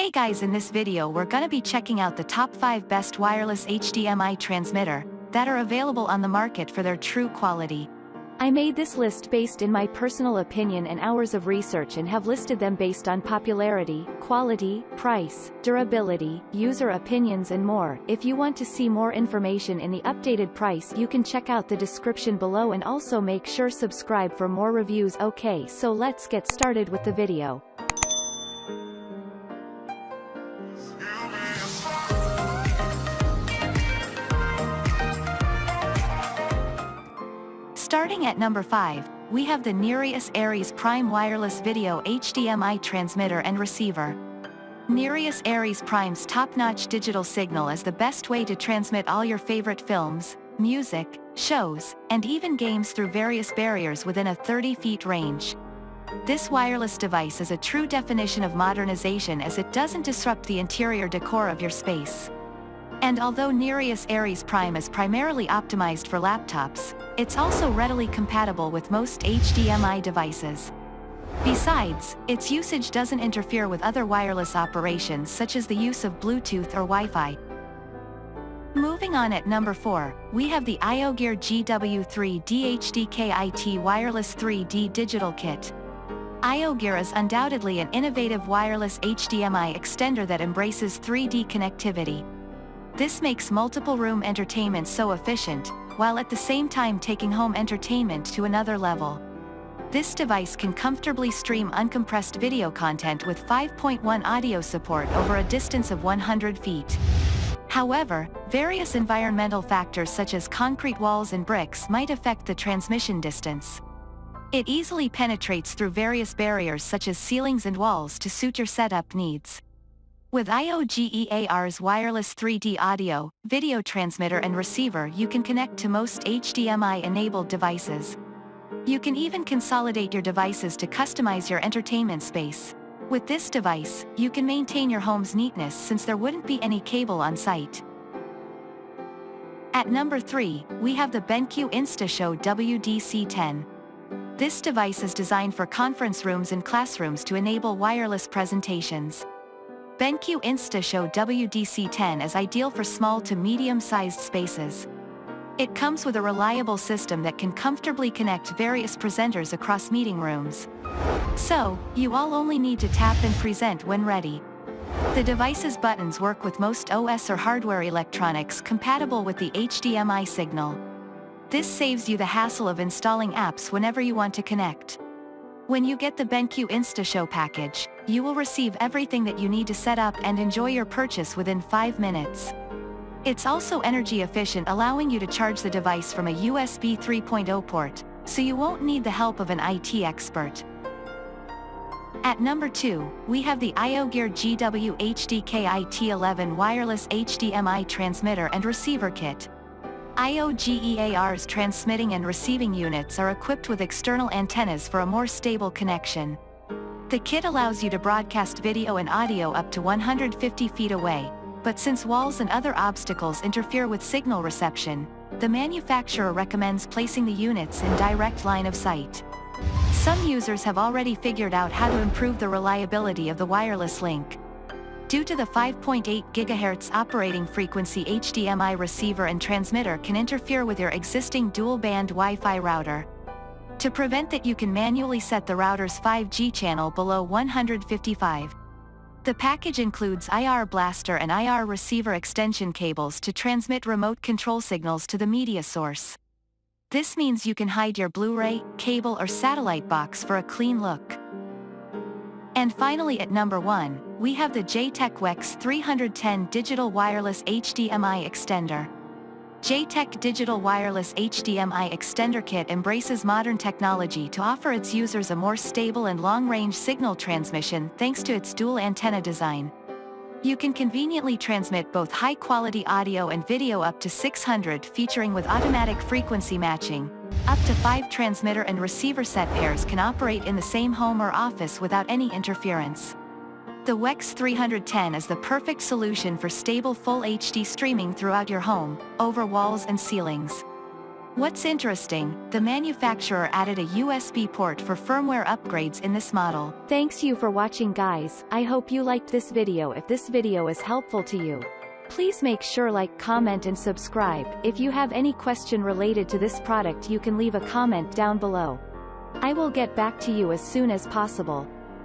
Hey guys, in this video we're gonna be checking out the top 5 best wireless HDMI transmitter that are available on the market for their true quality. I made this list based in my personal opinion and hours of research and have listed them based on popularity, quality, price, durability, user opinions and more. If you want to see more information in the updated price, you can check out the description below and also make sure subscribe for more reviews. Okay, so let's get started with the video. Starting at number 5, we have the Nyrius Aries Prime Wireless Video HDMI Transmitter and Receiver. Nyrius Aries Prime's top-notch digital signal is the best way to transmit all your favorite films, music, shows, and even games through various barriers within a 30 feet range. This wireless device is a true definition of modernization as it doesn't disrupt the interior decor of your space. And although Nyrius Aries Prime is primarily optimized for laptops, it's also readily compatible with most HDMI devices. Besides, its usage doesn't interfere with other wireless operations such as the use of Bluetooth or Wi-Fi. Moving on at number 4, we have the IOGEAR GW3D HDKIT Wireless 3D Digital Kit. IOGEAR is undoubtedly an innovative wireless HDMI extender that embraces 3D connectivity. This makes multiple room entertainment so efficient, while at the same time taking home entertainment to another level. This device can comfortably stream uncompressed video content with 5.1 audio support over a distance of 100 feet. However, various environmental factors such as concrete walls and bricks might affect the transmission distance. It easily penetrates through various barriers such as ceilings and walls to suit your setup needs. With IOGEAR's wireless 3D audio, video transmitter and receiver, you can connect to most HDMI-enabled devices. You can even consolidate your devices to customize your entertainment space. With this device, you can maintain your home's neatness since there wouldn't be any cable on site. At number 3, we have the BenQ InstaShow WDC10. This device is designed for conference rooms and classrooms to enable wireless presentations. BenQ InstaShow WDC10 is ideal for small to medium-sized spaces. It comes with a reliable system that can comfortably connect various presenters across meeting rooms. So, you all only need to tap and present when ready. The device's buttons work with most OS or hardware electronics compatible with the HDMI signal. This saves you the hassle of installing apps whenever you want to connect. When you get the BenQ InstaShow package, you will receive everything that you need to set up and enjoy your purchase within 5 minutes. It's also energy efficient, allowing you to charge the device from a USB 3.0 port, so you won't need the help of an IT expert. At number 2, we have the IOGEAR GW HDKIT11 Wireless HDMI Transmitter and Receiver Kit. IOGEAR's transmitting and receiving units are equipped with external antennas for a more stable connection. The kit allows you to broadcast video and audio up to 150 feet away, but since walls and other obstacles interfere with signal reception, the manufacturer recommends placing the units in direct line of sight. Some users have already figured out how to improve the reliability of the wireless link. Due to the 5.8 GHz operating frequency, HDMI receiver and transmitter can interfere with your existing dual-band Wi-Fi router. To prevent that, you can manually set the router's 5G channel below 155. The package includes IR blaster and IR receiver extension cables to transmit remote control signals to the media source. This means you can hide your Blu-ray, cable or satellite box for a clean look. And finally, at number 1, we have the JTech WEX 310 Digital Wireless HDMI Extender. JTech Digital Wireless HDMI Extender Kit embraces modern technology to offer its users a more stable and long-range signal transmission thanks to its dual antenna design. You can conveniently transmit both high-quality audio and video up to 600 featuring with automatic frequency matching. Up to 5 transmitter and receiver set pairs can operate in the same home or office without any interference. The WEX 310 is the perfect solution for stable full HD streaming throughout your home, over walls and ceilings. What's interesting, the manufacturer added a USB port for firmware upgrades in this model. Thanks you for watching guys, I hope you liked this video. If this video is helpful to you, please make sure like, comment and subscribe. If you have any question related to this product you can leave a comment down below. I will get back to you as soon as possible.